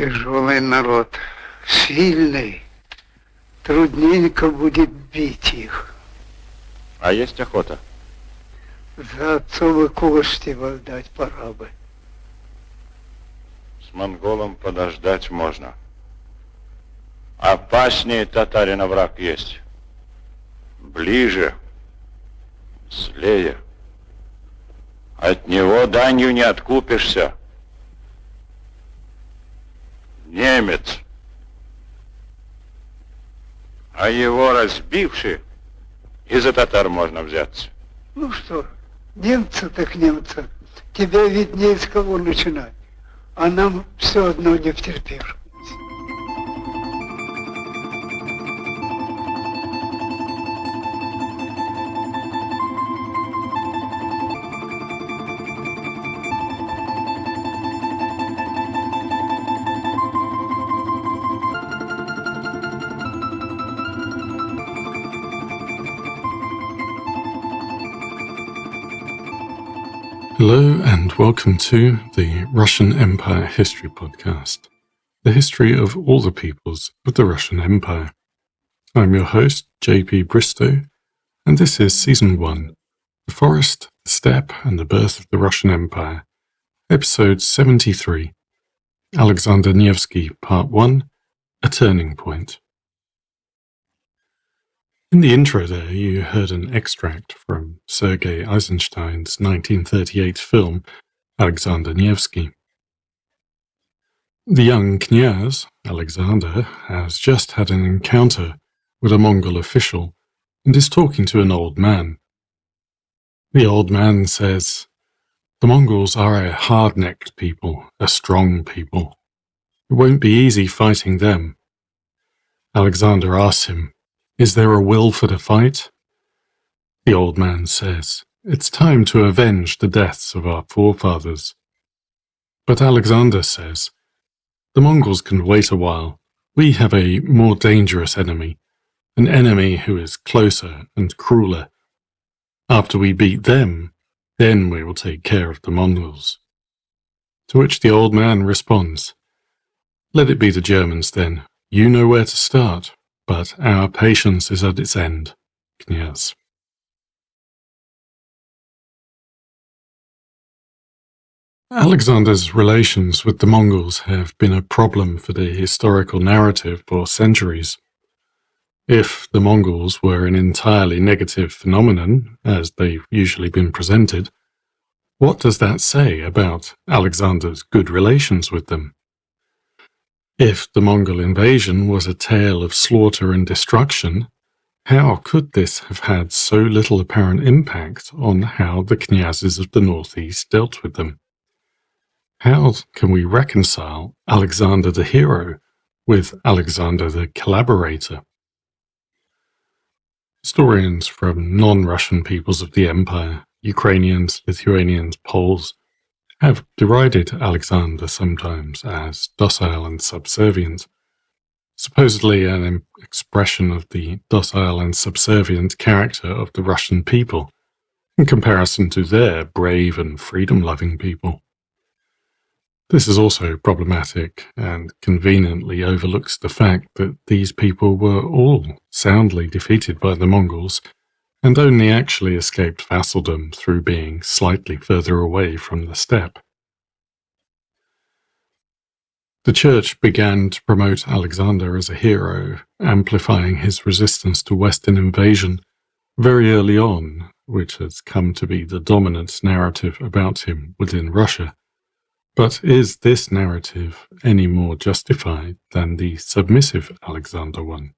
Тяжелый народ, сильный. Трудненько будет бить их. А есть охота? За отцовы кости отдать пора бы. С монголом подождать можно. Опаснее татарина враг есть. Ближе, злее. От него данью не откупишься. Немец. А его разбивши, и за татар можно взяться. Ну что, немцы так немцы. Тебе виднее, с кого начинать. А нам все одно не втерпишь. Hello and welcome to the Russian Empire History Podcast, the history of all the peoples of the Russian Empire. I'm your host, JP Bristow, and this is Season 1, The Forest, the Steppe and the Birth of the Russian Empire, Episode 73, Aleksandr Nevsky, Part 1, A Turning Point. In the intro there, you heard an extract from Sergei Eisenstein's 1938 film, Aleksandr Nevsky. The young knyaz, Aleksandr, has just had an encounter with a Mongol official and is talking to an old man. The old man says, "The Mongols are a hard-necked people, a strong people. It won't be easy fighting them." Aleksandr asks him, "Is there a will for the fight?" The old man says, "It's time to avenge the deaths of our forefathers." But Aleksandr says, "The Mongols can wait a while. We have a more dangerous enemy, an enemy who is closer and crueler. After we beat them, then we will take care of the Mongols." To which the old man responds, "Let it be the Germans then. You know where to start. But our patience is at its end, knyaz." Alexander's relations with the Mongols have been a problem for the historical narrative for centuries. If the Mongols were an entirely negative phenomenon, as they've usually been presented, what does that say about Alexander's good relations with them? If the Mongol invasion was a tale of slaughter and destruction, how could this have had so little apparent impact on how the knyazes of the northeast dealt with them? How can we reconcile Alexander the hero with Alexander the collaborator? Historians from non-Russian peoples of the empire, Ukrainians, Lithuanians, Poles, have derided Alexander sometimes as docile and subservient, supposedly an expression of the docile and subservient character of the Russian people, in comparison to their brave and freedom-loving people. This is also problematic and conveniently overlooks the fact that these people were all soundly defeated by the Mongols and only actually escaped vassaldom through being slightly further away from the steppe. The church began to promote Alexander as a hero, amplifying his resistance to Western invasion very early on, which has come to be the dominant narrative about him within Russia. But is this narrative any more justified than the submissive Alexander one?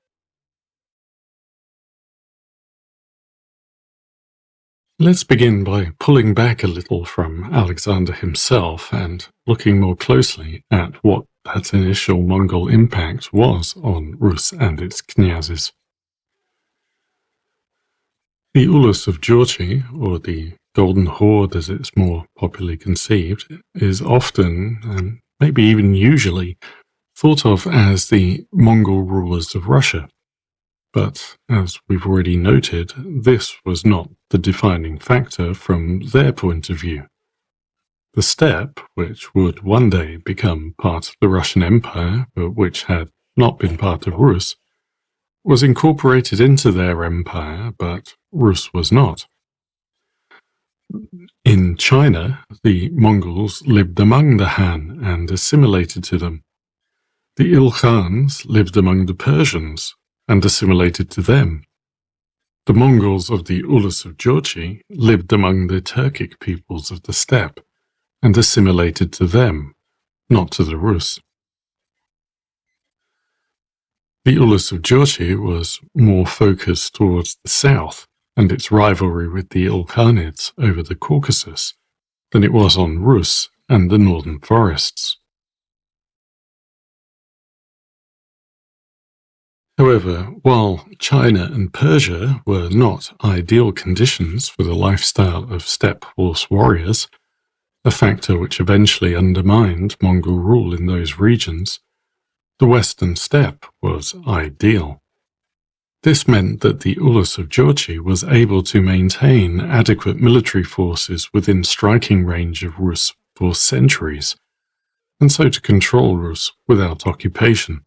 Let's begin by pulling back a little from Alexander himself and looking more closely at what that initial Mongol impact was on Rus and its knyazes. The Ulus of Georgi, or the Golden Horde as it's more popularly conceived, is often, and maybe even usually, thought of as the Mongol rulers of Russia. But, as we've already noted, this was not the defining factor from their point of view. The steppe, which would one day become part of the Russian Empire, but which had not been part of Rus, was incorporated into their empire, but Rus was not. In China, the Mongols lived among the Han and assimilated to them. The Ilkhans lived among the Persians and assimilated to them. The Mongols of the Ulus of Georgi lived among the Turkic peoples of the steppe and assimilated to them, not to the Rus. The Ulus of Georgi was more focused towards the south and its rivalry with the Ilkhanids over the Caucasus than it was on Rus and the northern forests. However, while China and Persia were not ideal conditions for the lifestyle of steppe horse warriors, a factor which eventually undermined Mongol rule in those regions, the western steppe was ideal. This meant that the Ulus of Georgi was able to maintain adequate military forces within striking range of Rus for centuries, and so to control Rus without occupation.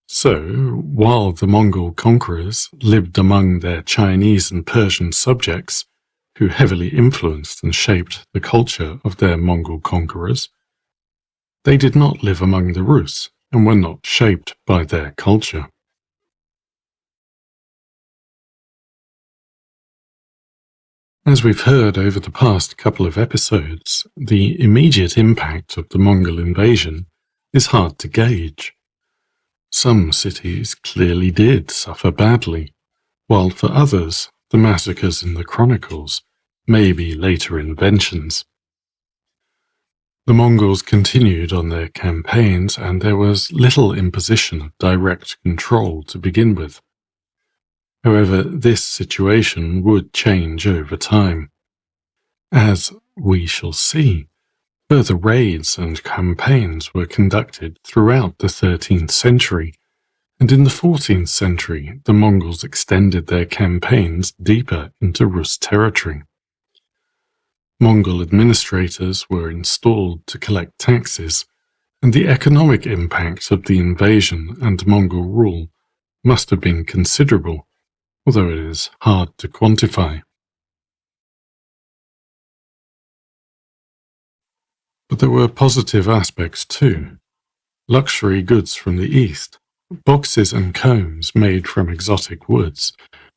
So, while the Mongol conquerors lived among their Chinese and Persian subjects, who heavily influenced and shaped the culture of their Mongol conquerors, they did not live among the Rus and were not shaped by their culture. As we've heard over the past couple of episodes, the immediate impact of the Mongol invasion is hard to gauge. Some cities clearly did suffer badly, while for others, the massacres in the chronicles may be later inventions. The Mongols continued on their campaigns, and there was little imposition of direct control to begin with. However, this situation would change over time. As we shall see, further raids and campaigns were conducted throughout the 13th century, and in the 14th century the Mongols extended their campaigns deeper into Rus territory. Mongol administrators were installed to collect taxes, and the economic impact of the invasion and Mongol rule must have been considerable, although it is hard to quantify. But there were positive aspects too. Luxury goods from the East, boxes and combs made from exotic woods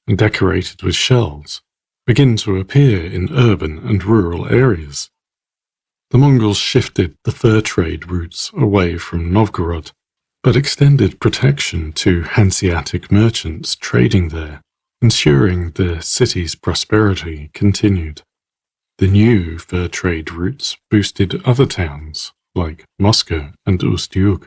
and decorated with shells, begin to appear in urban and rural areas. The Mongols shifted the fur trade routes away from Novgorod, but extended protection to Hanseatic merchants trading there, ensuring the city's prosperity continued. The new fur trade routes boosted other towns, like Moscow and Ust-Yug.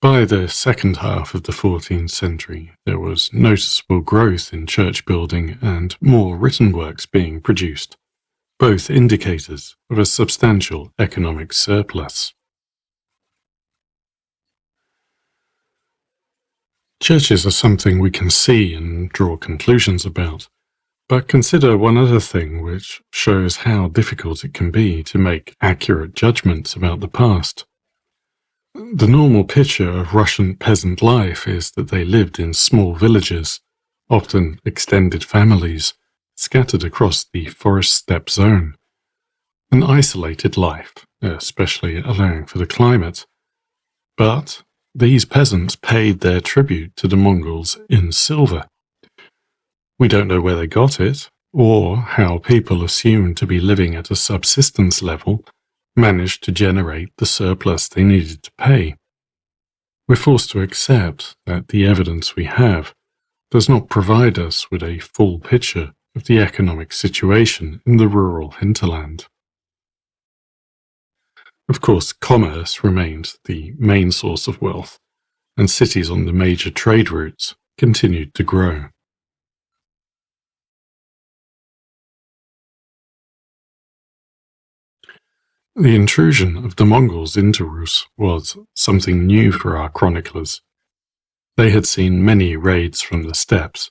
By the second half of the 14th century, there was noticeable growth in church building and more written works being produced, both indicators of a substantial economic surplus. Churches are something we can see and draw conclusions about, but consider one other thing which shows how difficult it can be to make accurate judgments about the past. The normal picture of Russian peasant life is that they lived in small villages, often extended families, scattered across the forest steppe zone. An isolated life, especially allowing for the climate. But these peasants paid their tribute to the Mongols in silver. We don't know where they got it, or how people assumed to be living at a subsistence level managed to generate the surplus they needed to pay. We're forced to accept that the evidence we have does not provide us with a full picture of the economic situation in the rural hinterland. Of course, commerce remained the main source of wealth, and cities on the major trade routes continued to grow. The intrusion of the Mongols into Rus was something new for our chroniclers. They had seen many raids from the steppes.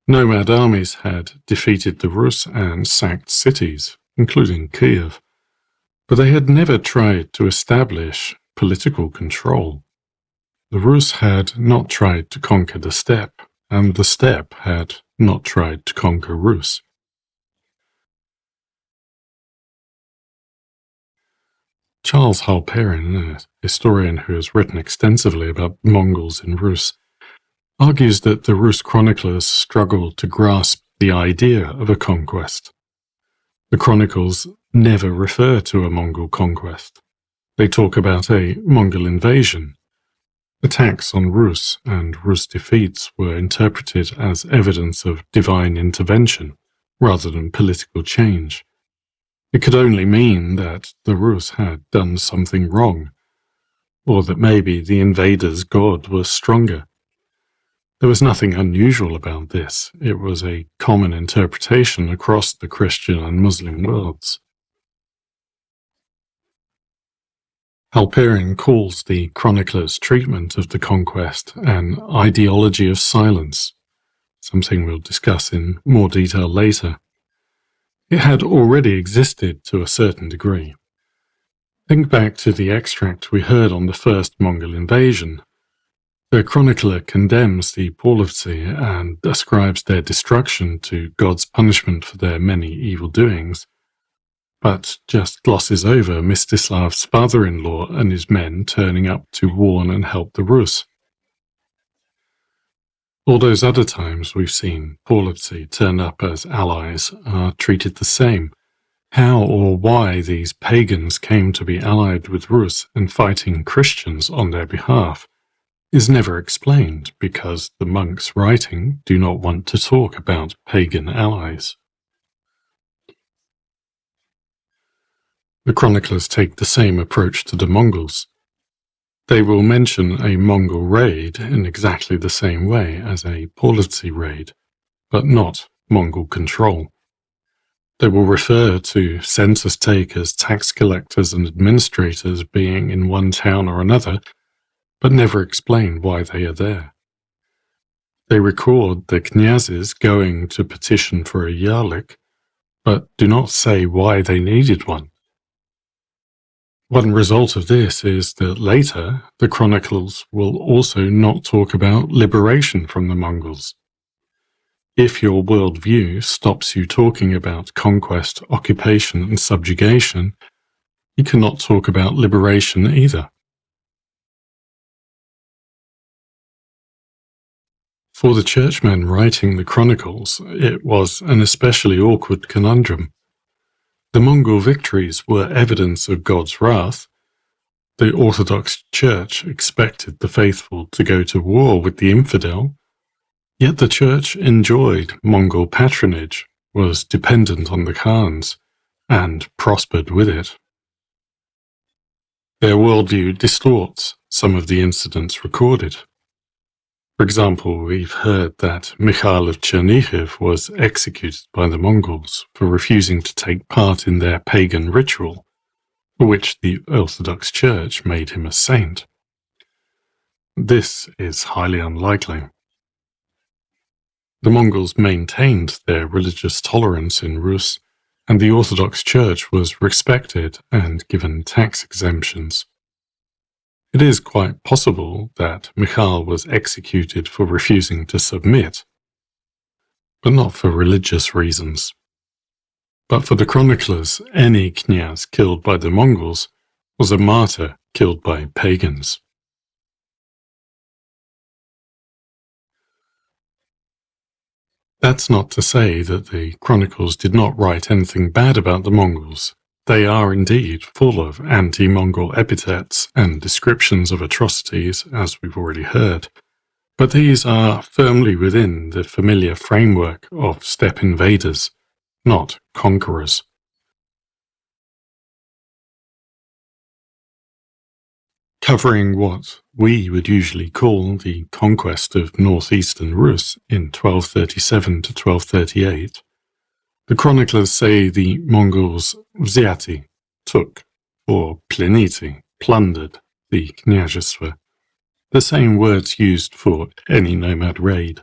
Nomad armies had defeated the Rus and sacked cities, including Kiev, but they had never tried to establish political control. The Rus had not tried to conquer the steppe, and the steppe had not tried to conquer Rus. Charles Halperin, a historian who has written extensively about Mongols in Rus, argues that the Rus chroniclers struggled to grasp the idea of a conquest. The chronicles never refer to a Mongol conquest. They talk about a Mongol invasion. Attacks on Rus and Rus defeats were interpreted as evidence of divine intervention rather than political change. It could only mean that the Rus had done something wrong, or that maybe the invader's god was stronger. There was nothing unusual about this. It was a common interpretation across the Christian and Muslim worlds. Halperin calls the chronicler's treatment of the conquest an ideology of silence, something we'll discuss in more detail later. It had already existed to a certain degree. Think back to the extract we heard on the first Mongol invasion. The chronicler condemns the Polovtsi and ascribes their destruction to God's punishment for their many evil doings, but just glosses over Mstislav's father-in-law and his men turning up to warn and help the Rus. All those other times we've seen Polovtsi turn up as allies are treated the same. How or why these pagans came to be allied with Rus and fighting Christians on their behalf is never explained because the monks writing do not want to talk about pagan allies. The chroniclers take the same approach to the Mongols. They will mention a Mongol raid in exactly the same way as a Polovtsi raid, but not Mongol control. They will refer to census takers, tax collectors, and administrators being in one town or another, but never explain why they are there. They record the knyazes going to petition for a yarlik, but do not say why they needed one. One result of this is that later the chronicles will also not talk about liberation from the Mongols. If your worldview stops you talking about conquest, occupation, and subjugation, you cannot talk about liberation either. For the churchmen writing the chronicles, it was an especially awkward conundrum. The Mongol victories were evidence of God's wrath. The Orthodox Church expected the faithful to go to war with the infidel, yet the Church enjoyed Mongol patronage, was dependent on the Khans, and prospered with it. Their worldview distorts some of the incidents recorded. For example, we've heard that Mikhail of Chernihiv was executed by the Mongols for refusing to take part in their pagan ritual, for which the Orthodox Church made him a saint. This is highly unlikely. The Mongols maintained their religious tolerance in Rus, and the Orthodox Church was respected and given tax exemptions. It is quite possible that Mikhail was executed for refusing to submit, but not for religious reasons. But for the chroniclers, any knyaz killed by the Mongols was a martyr killed by pagans. That's not to say that the chronicles did not write anything bad about the Mongols. They are indeed full of anti-Mongol epithets and descriptions of atrocities, as we've already heard, but these are firmly within the familiar framework of steppe invaders, not conquerors. Covering what we would usually call the conquest of northeastern Rus in 1237 to 1238, the chroniclers say the Mongols взяти, took, or pleniti, plundered, the kняжество, the same words used for any nomad raid.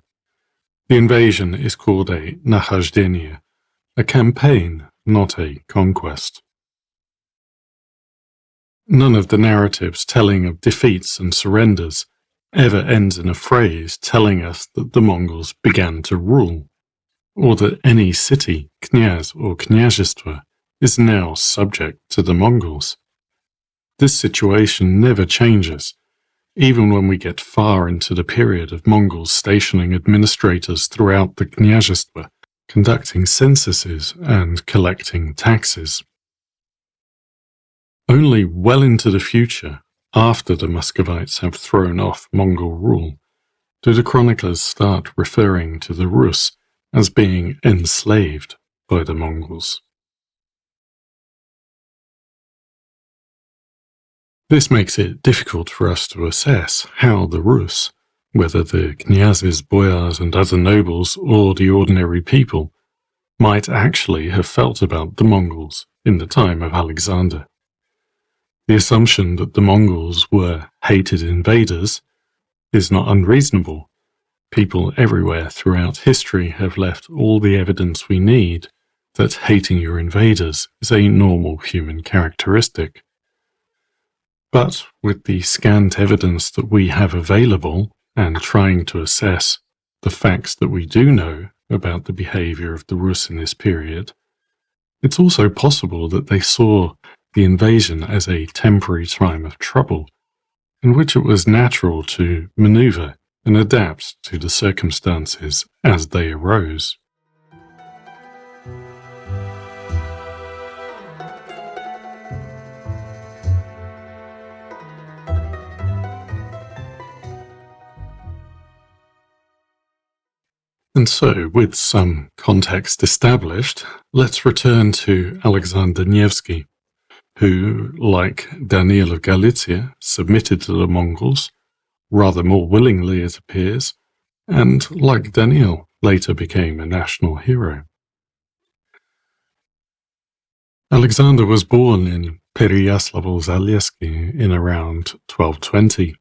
The invasion is called a nahождение, a campaign not a conquest. None of the narratives telling of defeats and surrenders ever ends in a phrase telling us that the Mongols began to rule, or that any city, knyaz or kняжество, is now subject to the Mongols. This situation never changes, even when we get far into the period of Mongols stationing administrators throughout the kняжество, conducting censuses and collecting taxes. Only well into the future, after the Muscovites have thrown off Mongol rule, do the chroniclers start referring to the Rus as being enslaved by the Mongols. This makes it difficult for us to assess how the Rus, whether the knyazes, boyars and other nobles or the ordinary people, might actually have felt about the Mongols in the time of Alexander. The assumption that the Mongols were hated invaders is not unreasonable. People everywhere throughout history have left all the evidence we need that hating your invaders is a normal human characteristic. But with the scant evidence that we have available and trying to assess the facts that we do know about the behavior of the Rus in this period, it's also possible that they saw the invasion as a temporary time of trouble, in which it was natural to maneuver and adapt to the circumstances as they arose. And so, with some context established, let's return to Aleksandr Nevsky, who, like Daniel of Galicia, submitted to the Mongols, rather more willingly it appears, and, like Daniel, later became a national hero. Alexander was born in Pereyaslav-Zalesky in around 1220.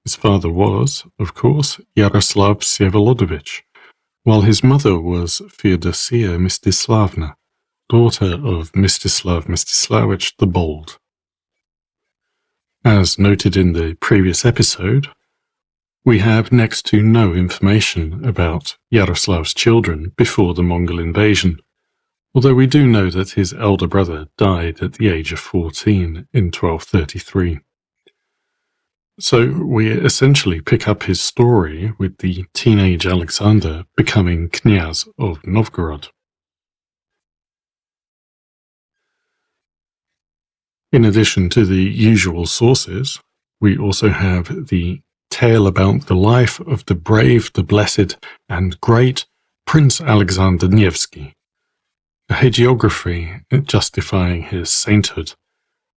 His father was, of course, Yaroslav Vsevolodovich, while his mother was Feodosia Mstislavna, daughter of Mstislav Mstislavich the Bold. As noted in the previous episode, we have next to no information about Yaroslav's children before the Mongol invasion, although we do know that his elder brother died at the age of 14 in 1233. So we essentially pick up his story with the teenage Alexander becoming knyaz of Novgorod. In addition to the usual sources, we also have the tale about the life of the brave, the blessed, and great Prince Aleksandr Nevsky, a hagiography justifying his sainthood,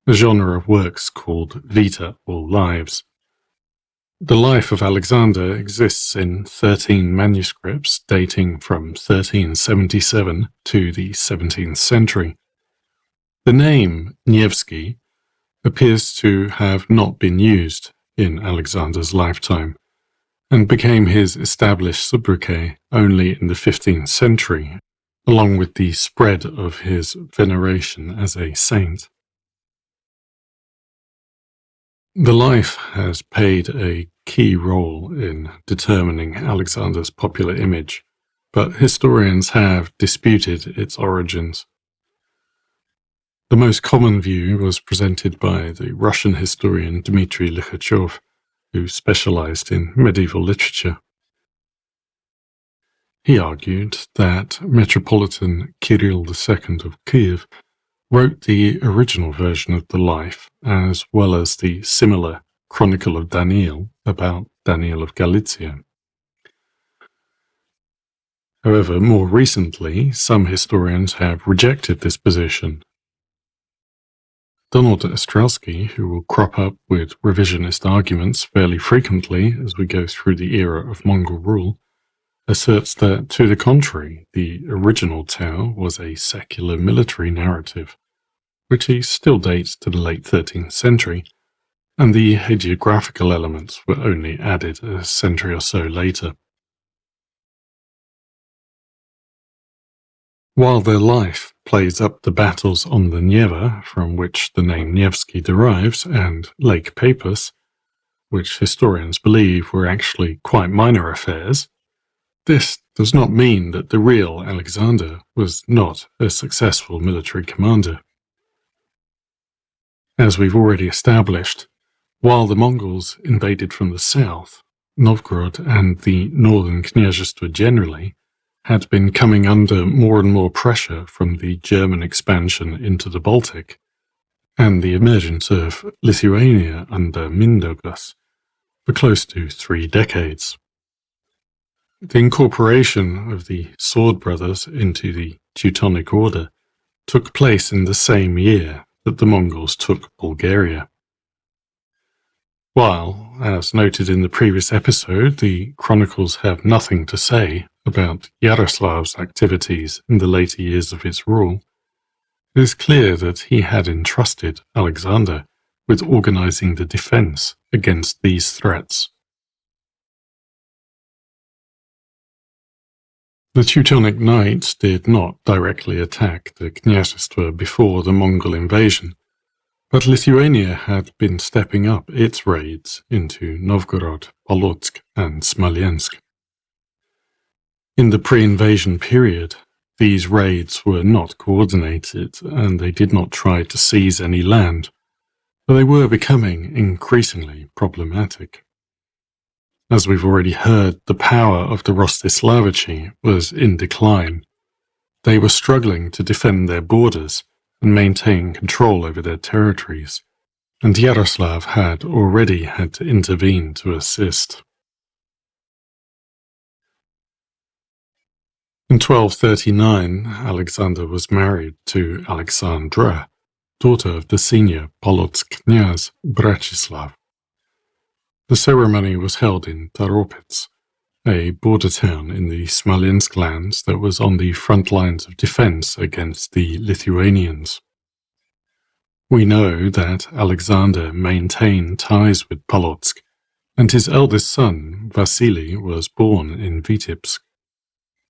a genre of works called Vita or Lives. The life of Alexander exists in 13 manuscripts dating from 1377 to the 17th century. The name Nevsky appears to have not been used in Alexander's lifetime, and became his established sobriquet only in the 15th century, along with the spread of his veneration as a saint. The life has played a key role in determining Alexander's popular image, but historians have disputed its origins. The most common view was presented by the Russian historian Dmitry Likhachov, who specialized in medieval literature. He argued that Metropolitan Kirill II of Kiev wrote the original version of the life, as well as the similar Chronicle of Daniel about Daniel of Galicia. However, more recently, some historians have rejected this position. Donald Ostrowski, who will crop up with revisionist arguments fairly frequently as we go through the era of Mongol rule, asserts that, to the contrary, the original tale was a secular military narrative, which he still dates to the late 13th century, and the hagiographical elements were only added a century or so later. While their life plays up the battles on the Neva, from which the name Nevsky derives, and Lake Peipus, which historians believe were actually quite minor affairs, this does not mean that the real Aleksandr was not a successful military commander. As we've already established, while the Mongols invaded from the south, Novgorod and the northern Kняжества generally had been coming under more and more pressure from the German expansion into the Baltic and the emergence of Lithuania under Mindaugas for close to 3 decades. The incorporation of the Sword Brothers into the Teutonic Order took place in the same year that the Mongols took Bulgaria. While, as noted in the previous episode, the chronicles have nothing to say about Yaroslav's activities in the later years of his rule, it is clear that he had entrusted Aleksandr with organizing the defense against these threats. The Teutonic Knights did not directly attack the Kняжества before the Mongol invasion, but Lithuania had been stepping up its raids into Novgorod, Polotsk, and Smolensk. In the pre-invasion period, these raids were not coordinated and they did not try to seize any land, but they were becoming increasingly problematic. As we've already heard, the power of the Rostislavichi was in decline. They were struggling to defend their borders and maintain control over their territories, and Yaroslav had already had to intervene to assist. In 1239, Aleksandr was married to Aleksandra, daughter of the senior Polotsk knyaz Brachislav. The ceremony was held in Taropets, a border town in the Smolensk lands that was on the front lines of defense against the Lithuanians. We know that Aleksandr maintained ties with Polotsk, and his eldest son, Vasily, was born in Vitebsk.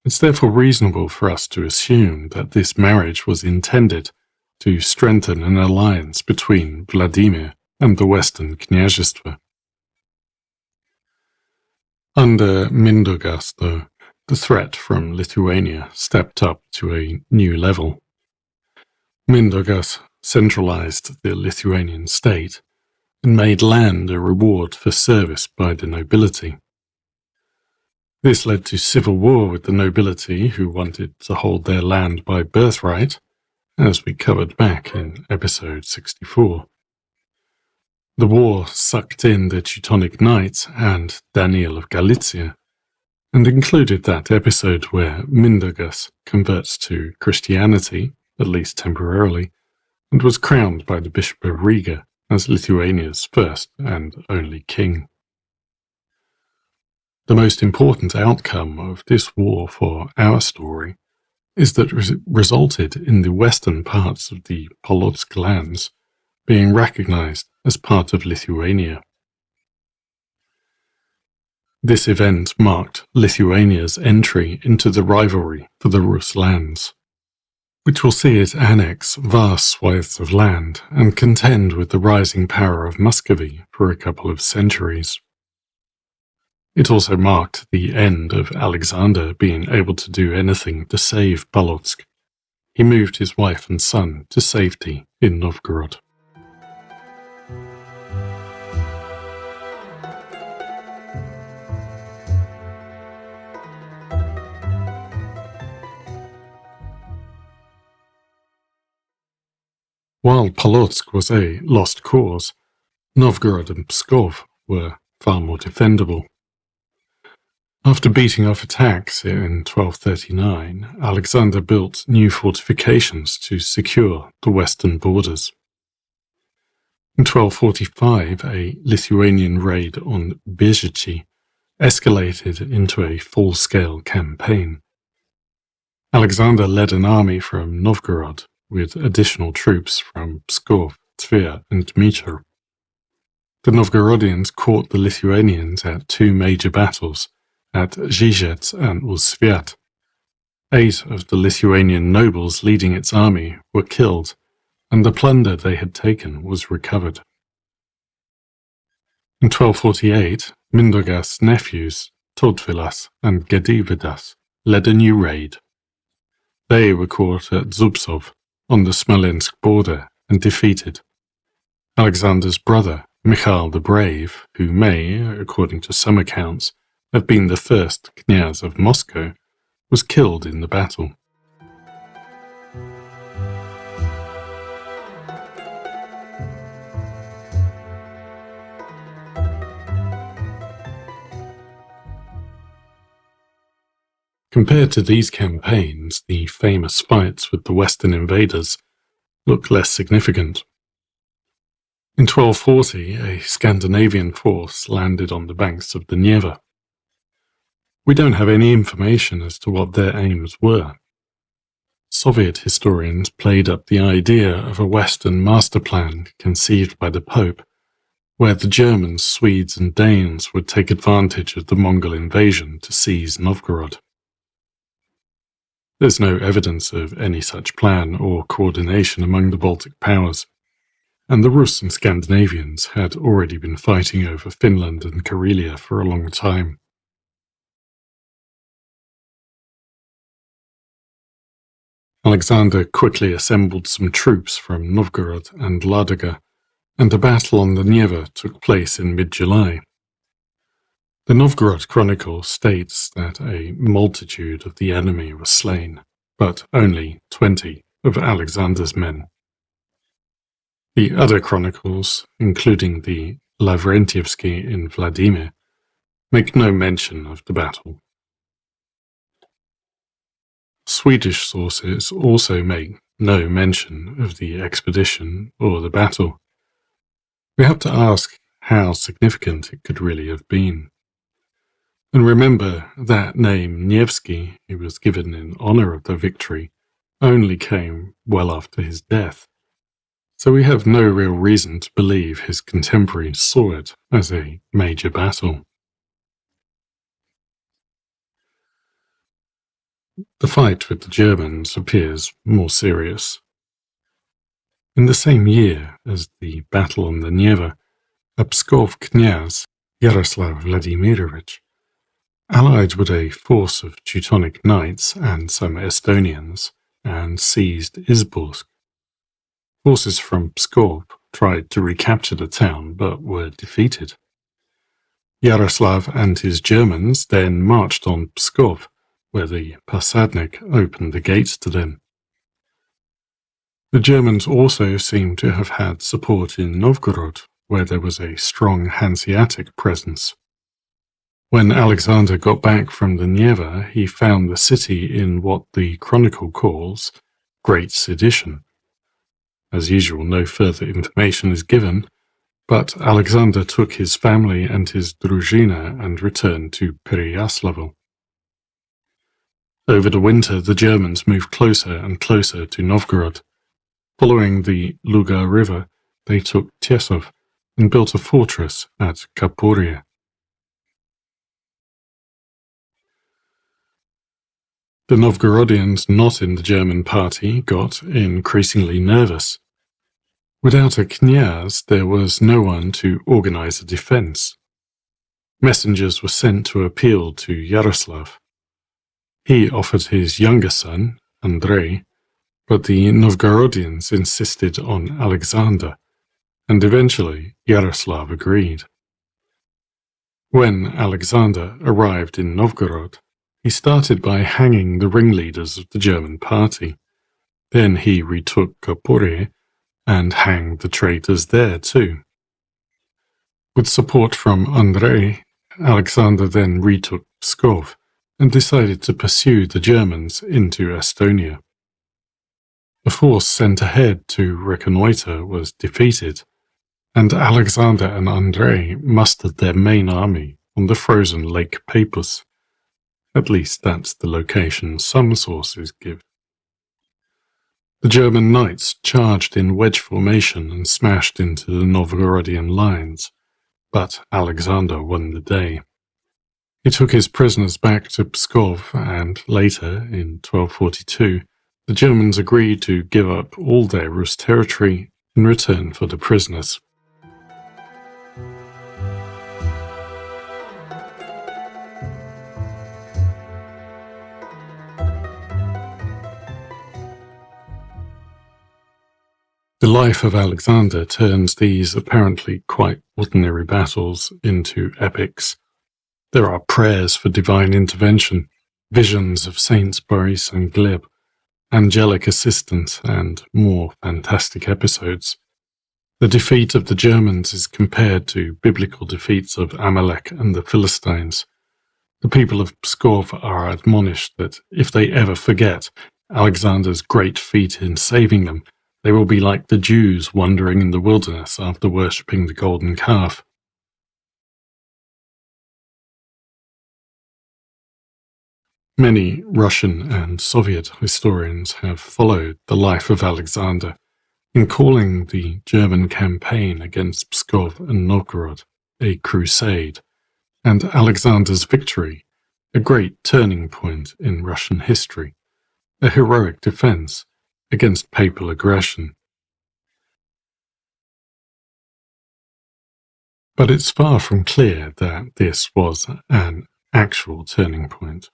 It's therefore reasonable for us to assume that this marriage was intended to strengthen an alliance between Vladimir and the Western Kняжества. Under Mindaugas, though, the threat from Lithuania stepped up to a new level. Mindaugas centralized the Lithuanian state and made land a reward for service by the nobility. This led to civil war with the nobility, who wanted to hold their land by birthright, as we covered back in episode 64. The war sucked in the Teutonic Knights and Daniel of Galicia, and included that episode where Mindaugas converts to Christianity, at least temporarily, and was crowned by the Bishop of Riga as Lithuania's first and only king. The most important outcome of this war for our story is that it resulted in the western parts of the Polotsk lands being recognized as part of Lithuania. This event marked Lithuania's entry into the rivalry for the Rus lands, which will see it annex vast swathes of land and contend with the rising power of Muscovy for a couple of centuries. It also marked the end of Aleksandr being able to do anything to save Polotsk. He moved his wife and son to safety in Novgorod. While Polotsk was a lost cause, Novgorod and Pskov were far more defendable. After beating off attacks in 1239, Aleksandr built new fortifications to secure the western borders. In 1245, a Lithuanian raid on Bežiči escalated into a full-scale campaign. Aleksandr led an army from Novgorod with additional troops from Pskov, Tver, and Dmitr. The Novgorodians caught the Lithuanians at 2 major battles, at Zhizhets and Usvyat. 8 of the Lithuanian nobles leading its army were killed, and the plunder they had taken was recovered. In 1248, Mindaugas' nephews, Tautvilas and Gediminas, led a new raid. They were caught at Zubsov, on the Smolensk border, and defeated. Alexander's brother, Michael the Brave, who may, according to some accounts, have been the first knyaz of Moscow, was killed in the battle. Compared to these campaigns, the famous fights with the Western invaders look less significant. In 1240, a Scandinavian force landed on the banks of the Neva. We don't have any information as to what their aims were. Soviet historians played up the idea of a Western master plan conceived by the Pope, where the Germans, Swedes and Danes would take advantage of the Mongol invasion to seize Novgorod. There's no evidence of any such plan or coordination among the Baltic powers, and the Rus and Scandinavians had already been fighting over Finland and Karelia for a long time. Alexander quickly assembled some troops from Novgorod and Ladoga, and a battle on the Neva took place in mid-July. The Novgorod Chronicle states that a multitude of the enemy was slain, but only 20 of Alexander's men. The other chronicles, including the Lavrentievsky in Vladimir, make no mention of the battle. Swedish sources also make no mention of the expedition or the battle. We have to ask how significant it could really have been. And remember that name Nevsky, who was given in honor of the victory, only came well after his death. So we have no real reason to believe his contemporaries saw it as a major battle. The fight with the Germans appears more serious. In the same year as the battle on the Neva, a Pskov knyaz, Yaroslav Vladimirovich, allied with a force of Teutonic knights and some Estonians, and seized Izborsk. Forces from Pskov tried to recapture the town but were defeated. Yaroslav and his Germans then marched on Pskov, where the Posadnik opened the gates to them. The Germans also seem to have had support in Novgorod, where there was a strong Hanseatic presence. When Alexander got back from the Neva, he found the city in what the Chronicle calls Great Sedition. As usual, no further information is given, but Alexander took his family and his druzhina and returned to Pereyaslav. Over the winter, the Germans moved closer and closer to Novgorod. Following the Luga River, they took Tesov and built a fortress at Kapuria. The Novgorodians not in the German party got increasingly nervous. Without a knyaz, there was no one to organize a defense. Messengers were sent to appeal to Yaroslav. He offered his younger son, Andrei, but the Novgorodians insisted on Alexander, and eventually Yaroslav agreed. When Alexander arrived in Novgorod, he started by hanging the ringleaders of the German party. Then he retook Kapuria and hanged the traitors there too. With support from Andrei, Alexander then retook Pskov and decided to pursue the Germans into Estonia. The force sent ahead to reconnoiter was defeated, and Alexander and Andrei mustered their main army on the frozen Lake Peipus. At least that's the location some sources give. The German knights charged in wedge formation and smashed into the Novgorodian lines, but Alexander won the day. He took his prisoners back to Pskov, and later, in 1242, the Germans agreed to give up all their Rus territory in return for the prisoners. The life of Alexander turns these apparently quite ordinary battles into epics. There are prayers for divine intervention, visions of Saints Boris and Gleb, angelic assistance, and more fantastic episodes. The defeat of the Germans is compared to biblical defeats of Amalek and the Philistines. The people of Pskov are admonished that if they ever forget Alexander's great feat in saving them, they will be like the Jews wandering in the wilderness after worshipping the golden calf. Many Russian and Soviet historians have followed the life of Alexander in calling the German campaign against Pskov and Novgorod a crusade, and Alexander's victory a great turning point in Russian history, a heroic defense against papal aggression. But it's far from clear that this was an actual turning point.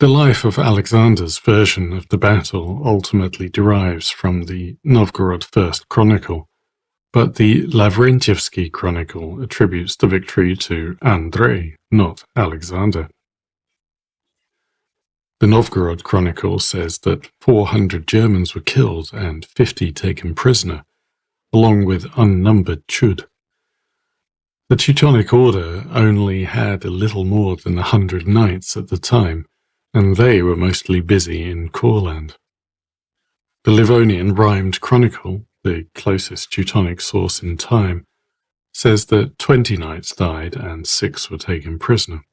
The life of Alexander's version of the battle ultimately derives from the Novgorod First Chronicle, but the Lavrentievsky Chronicle attributes the victory to Andrei, not Alexander. The Novgorod Chronicle says that 400 Germans were killed and 50 taken prisoner, along with unnumbered Chud. The Teutonic Order only had a little more than 100 knights at the time, and they were mostly busy in Courland. The Livonian Rhymed Chronicle, the closest Teutonic source in time, says that 20 knights died and 6 were taken prisoner.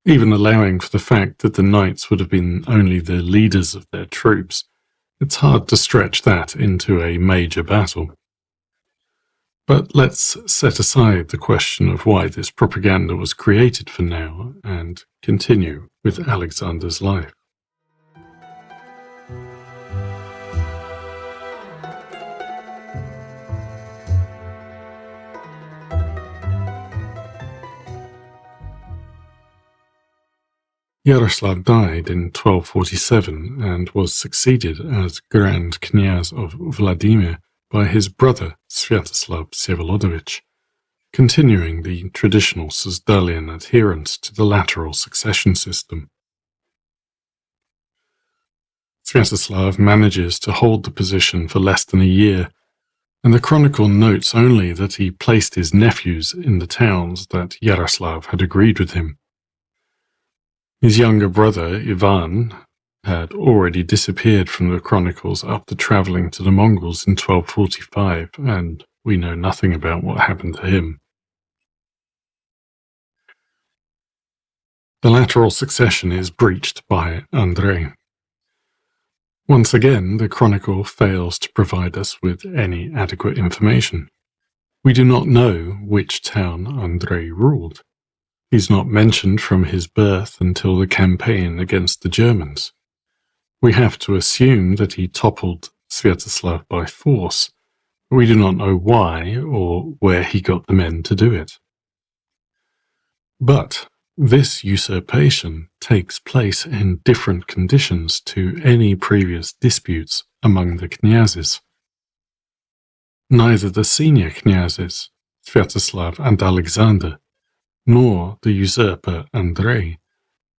Even allowing for the fact that the knights would have been only the leaders of their troops, it's hard to stretch that into a major battle. But let's set aside the question of why this propaganda was created for now and continue with Alexander's life. Yaroslav died in 1247 and was succeeded as Grand Knyaz of Vladimir by his brother Sviatoslav Vsevolodovich, continuing the traditional Suzdalian adherence to the lateral succession system. Sviatoslav manages to hold the position for less than a year, and the chronicle notes only that he placed his nephews in the towns that Yaroslav had agreed with him. His younger brother, Ivan, had already disappeared from the chronicles after travelling to the Mongols in 1245, and we know nothing about what happened to him. The lateral succession is breached by Andrei. Once again, the chronicle fails to provide us with any adequate information. We do not know which town Andrei ruled. He's not mentioned from his birth until the campaign against the Germans. We have to assume that he toppled Sviatoslav by force. We do not know why or where he got the men to do it. But this usurpation takes place in different conditions to any previous disputes among the knyazes. Neither the senior knyazes, Sviatoslav and Alexander, nor the usurper Andrei,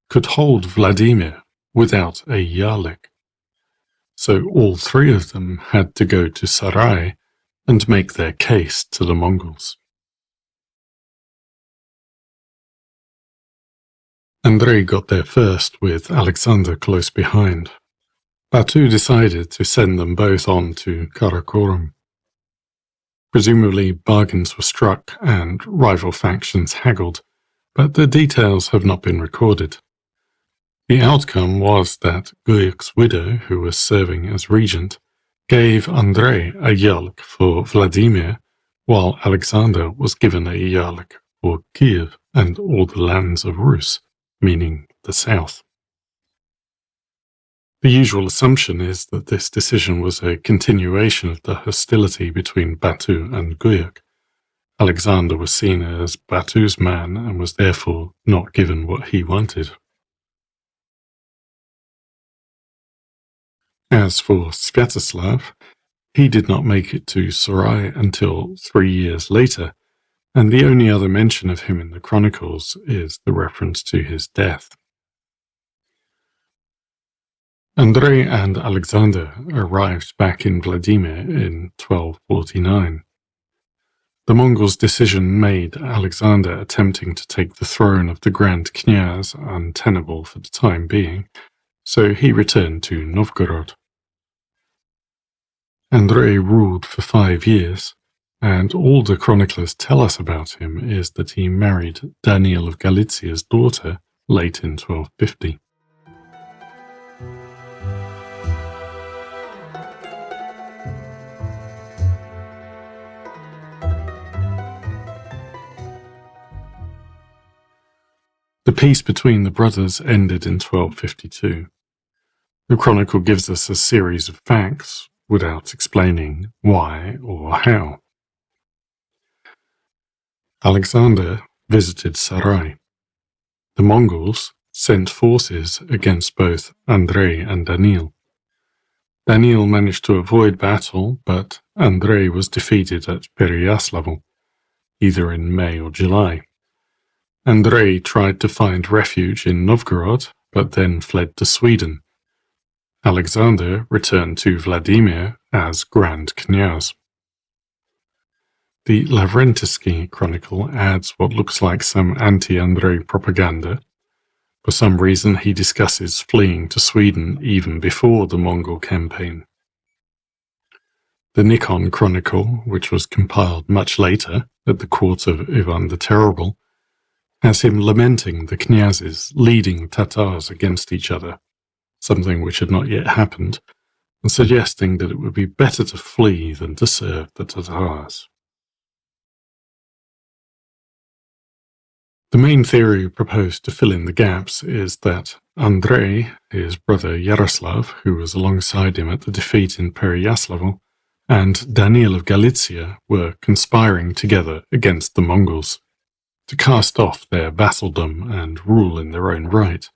could hold Vladimir without a Yarlik. So all three of them had to go to Sarai and make their case to the Mongols. Andrei got there first, with Alexander close behind. Batu decided to send them both on to Karakorum. Presumably bargains were struck and rival factions haggled, but the details have not been recorded. The outcome was that Guyuk's widow, who was serving as regent, gave Andrei a Yarlik for Vladimir, while Alexander was given a Yarlik for Kiev. and all the lands of Rus, meaning the south. The usual assumption is that this decision was a continuation of the hostility between Batu and Guyuk. Aleksandr was seen as Batu's man and was therefore not given what he wanted. As for Sviatoslav, he did not make it to Sarai until 3 years later, and the only other mention of him in the chronicles is the reference to his death. Andrei and Aleksandr arrived back in Vladimir in 1249. The Mongols' decision made Aleksandr attempting to take the throne of the Grand Knyaz untenable for the time being, so he returned to Novgorod. Andrei ruled for 5 years, and all the chroniclers tell us about him is that he married Daniel of Galicia's daughter late in 1250. The peace between the brothers ended in 1252. The chronicle gives us a series of facts without explaining why or how. Aleksandr visited Sarai. The Mongols sent forces against both Andrei and Daniil. Daniil managed to avoid battle, but Andrei was defeated at Pereyaslavl, either in May or July. Andrei tried to find refuge in Novgorod, but then fled to Sweden. Aleksandr returned to Vladimir as Grand Knyaz. The Lavrentievsky chronicle adds what looks like some anti-Andrei propaganda. For some reason, he discusses fleeing to Sweden even before the Mongol campaign. The Nikon chronicle, which was compiled much later at the court of Ivan the Terrible, has him lamenting the Knyazes leading Tatars against each other, something which had not yet happened, and suggesting that it would be better to flee than to serve the Tatars. The main theory proposed to fill in the gaps is that Andrei, his brother Yaroslav, who was alongside him at the defeat in Pereyaslavl, and Daniel of Galicia were conspiring together against the Mongols, to cast off their vassaldom and rule in their own right.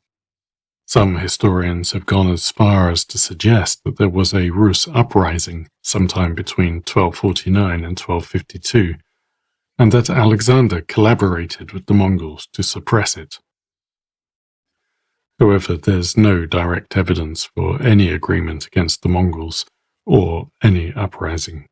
Some historians have gone as far as to suggest that there was a Rus uprising sometime between 1249 and 1252, and that Aleksandr collaborated with the Mongols to suppress it. However, there's no direct evidence for any agreement against the Mongols or any uprising.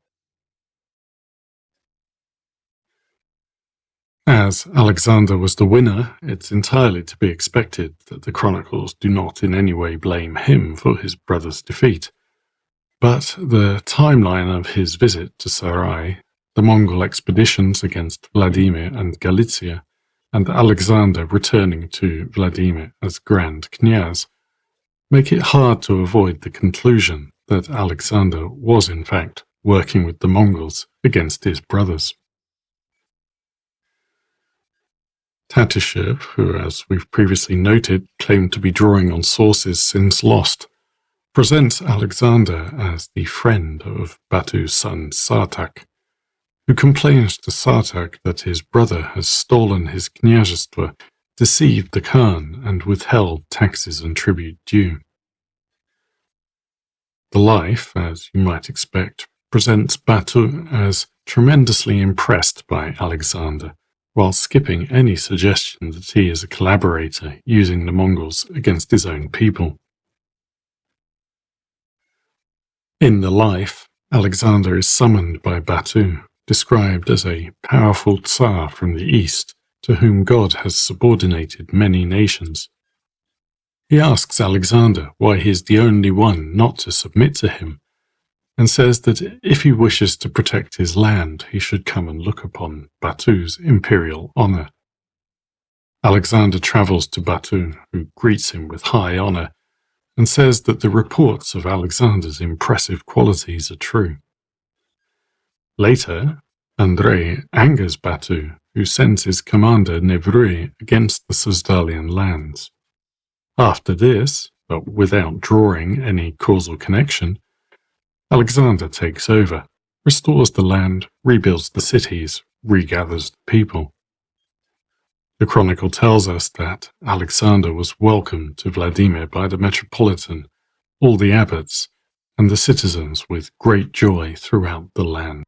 As Aleksandr was the winner, it's entirely to be expected that the chronicles do not in any way blame him for his brother's defeat. But the timeline of his visit to Sarai, the Mongol expeditions against Vladimir and Galicia, and Aleksandr returning to Vladimir as Grand Knyaz, make it hard to avoid the conclusion that Aleksandr was in fact working with the Mongols against his brothers. Tatishev, who, as we've previously noted, claimed to be drawing on sources since lost, presents Aleksandr as the friend of Batu's son Sartak, who complains to Sartak that his brother has stolen his knyazhestvo, deceived the Khan, and withheld taxes and tribute due. The life, as you might expect, presents Batu as tremendously impressed by Aleksandr, while skipping any suggestion that he is a collaborator using the Mongols against his own people. In the life, Aleksandr is summoned by Batu, described as a powerful Tsar from the east, to whom God has subordinated many nations. He asks Aleksandr why he is the only one not to submit to him, and says that if he wishes to protect his land, he should come and look upon Batu's imperial honor. Aleksandr travels to Batu, who greets him with high honor, and says that the reports of Aleksandr's impressive qualities are true. Later, Andrei angers Batu who sends his commander Nevsky against the Suzdalian lands. After this, but without drawing any causal connection, Aleksandr takes over, restores the land, rebuilds the cities, regathers the people. The chronicle tells us that Aleksandr was welcomed to Vladimir by the metropolitan, all the abbots, and the citizens with great joy throughout the land.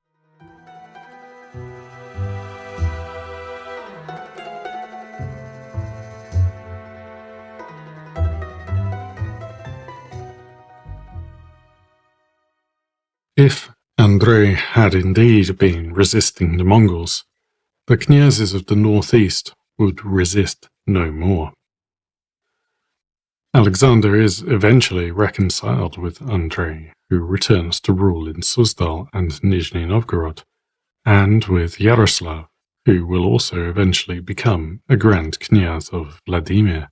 If Andrei had indeed been resisting the Mongols, the knyazes of the northeast would resist no more. Aleksandr is eventually reconciled with Andrei, who returns to rule in Suzdal and Nizhny Novgorod, and with Yaroslav, who will also eventually become a Grand Knyaz of Vladimir.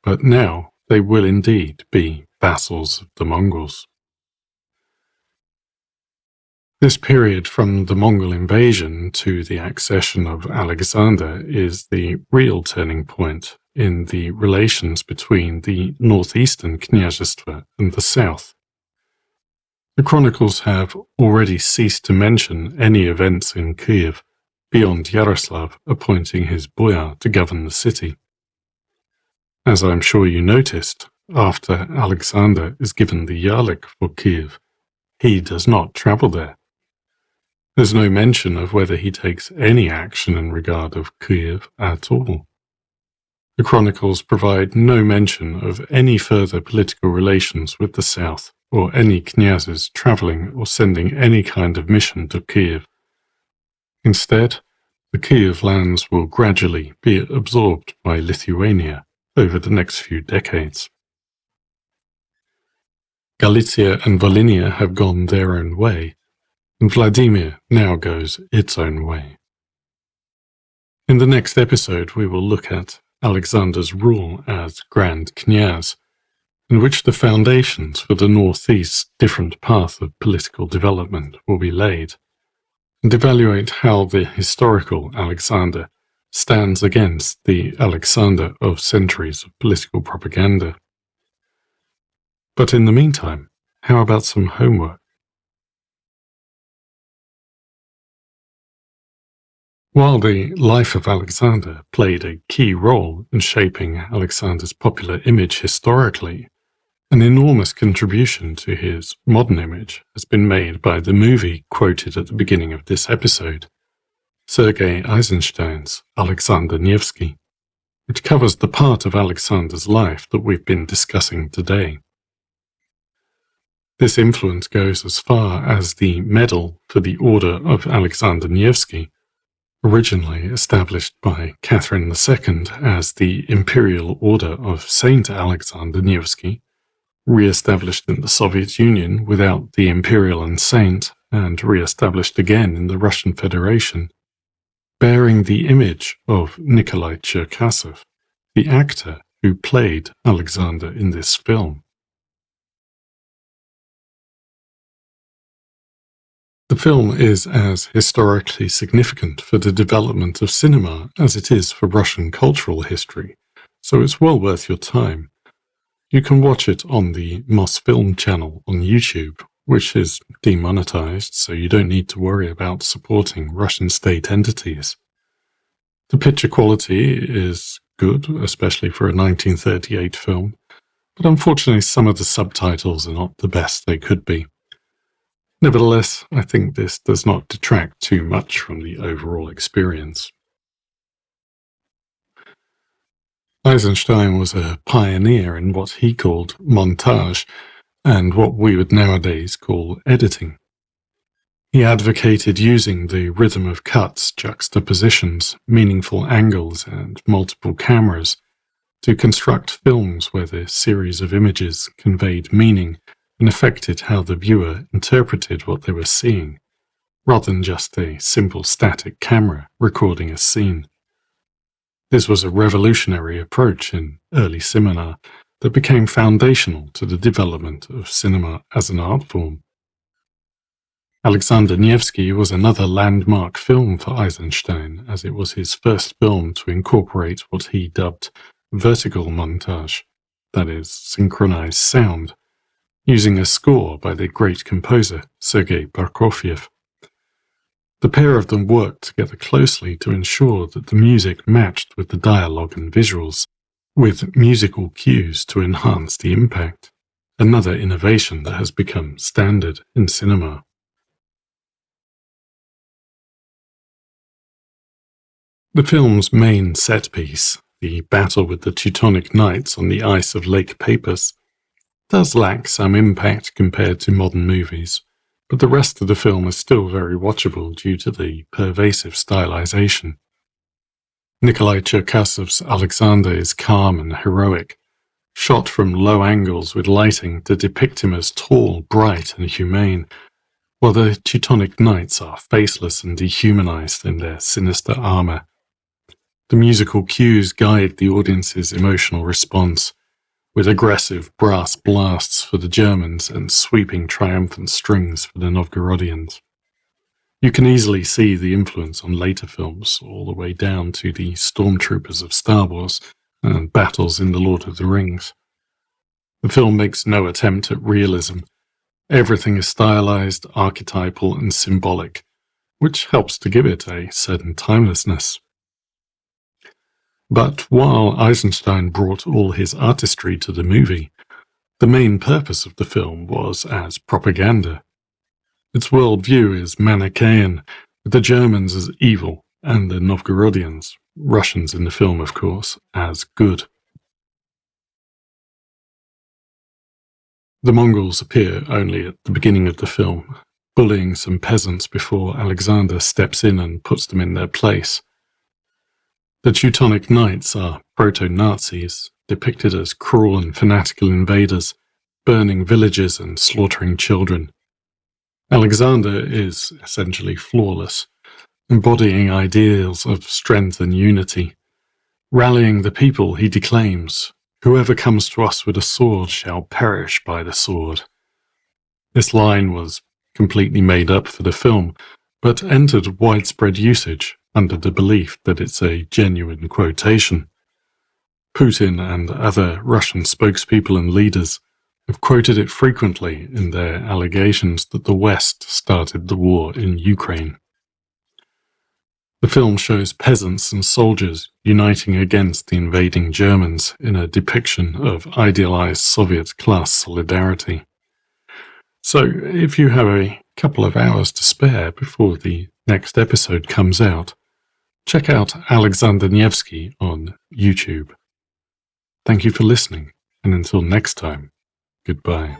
But now they will indeed be vassals of the Mongols. This period from the Mongol invasion to the accession of Aleksandr is the real turning point in the relations between the northeastern knyazhestva and the south. The chronicles have already ceased to mention any events in Kiev beyond Yaroslav appointing his boyar to govern the city. As I'm sure you noticed, after Aleksandr is given the Yarlik for Kiev, he does not travel there. There's no mention of whether he takes any action in regard of Kiev at all. The chronicles provide no mention of any further political relations with the south, or any knyazes travelling or sending any kind of mission to Kiev. Instead, the Kiev lands will gradually be absorbed by Lithuania over the next few decades. Galicia and Volhynia have gone their own way, and Vladimir now goes its own way. In the next episode, we will look at Aleksandr's rule as Grand Knyaz, in which the foundations for the northeast's different path of political development will be laid, and evaluate how the historical Aleksandr stands against the Aleksandr of centuries of political propaganda. But in the meantime, how about some homework? While the life of Aleksandr played a key role in shaping Aleksandr's popular image historically, an enormous contribution to his modern image has been made by the movie quoted at the beginning of this episode, Sergei Eisenstein's Aleksandr Nevsky, which covers the part of Aleksandr's life that we've been discussing today. This influence goes as far as the Medal for the Order of Aleksandr Nevsky, originally established by Catherine II as the Imperial Order of Saint Aleksandr Nevsky, re-established in the Soviet Union without the Imperial and Saint, and re-established again in the Russian Federation, bearing the image of Nikolai Cherkasov, the actor who played Aleksandr in this film. The film is as historically significant for the development of cinema as it is for Russian cultural history, so it's well worth your time. You can watch it on the Mosfilm channel on YouTube, which is demonetized, so you don't need to worry about supporting Russian state entities. The picture quality is good, especially for a 1938 film, but unfortunately some of the subtitles are not the best they could be. Nevertheless, I think this does not detract too much from the overall experience. Eisenstein was a pioneer in what he called montage and what we would nowadays call editing. He advocated using the rhythm of cuts, juxtapositions, meaningful angles, and multiple cameras to construct films where the series of images conveyed meaning and affected how the viewer interpreted what they were seeing, rather than just a simple static camera recording a scene. This was a revolutionary approach in early cinema that became foundational to the development of cinema as an art form. Aleksandr Nevsky was another landmark film for Eisenstein, as it was his first film to incorporate what he dubbed vertical montage, that is, synchronized sound, using a score by the great composer Sergei Prokofiev. The pair of them worked together closely to ensure that the music matched with the dialogue and visuals, with musical cues to enhance the impact, another innovation that has become standard in cinema. The film's main set piece, the battle with the Teutonic Knights on the ice of Lake Peipus, does lack some impact compared to modern movies, but the rest of the film is still very watchable due to the pervasive stylization. Nikolai Cherkasov's Aleksandr is calm and heroic, shot from low angles with lighting to depict him as tall, bright, and humane, while the Teutonic Knights are faceless and dehumanized in their sinister armor. The musical cues guide the audience's emotional response, with aggressive brass blasts for the Germans and sweeping triumphant strings for the Novgorodians. You can easily see the influence on later films, all the way down to the stormtroopers of Star Wars and battles in The Lord of the Rings. The film makes no attempt at realism. Everything is stylized, archetypal, and symbolic, which helps to give it a certain timelessness. But while Eisenstein brought all his artistry to the movie, the main purpose of the film was as propaganda. Its worldview is Manichaean, with the Germans as evil and the Novgorodians, Russians in the film of course, as good. The Mongols appear only at the beginning of the film, bullying some peasants before Aleksandr steps in and puts them in their place. The Teutonic Knights are proto-Nazis, depicted as cruel and fanatical invaders, burning villages and slaughtering children. Aleksandr is essentially flawless, embodying ideals of strength and unity. Rallying the people, he declaims, "Whoever comes to us with a sword shall perish by the sword." This line was completely made up for the film, but entered widespread usage under the belief that it's a genuine quotation. Putin and other Russian spokespeople and leaders have quoted it frequently in their allegations that the West started the war in Ukraine. The film shows peasants and soldiers uniting against the invading Germans in a depiction of idealized Soviet class solidarity. So, if you have a couple of hours to spare before the next episode comes out, check out Aleksandr Nevsky on YouTube. Thank you for listening, and until next time, goodbye.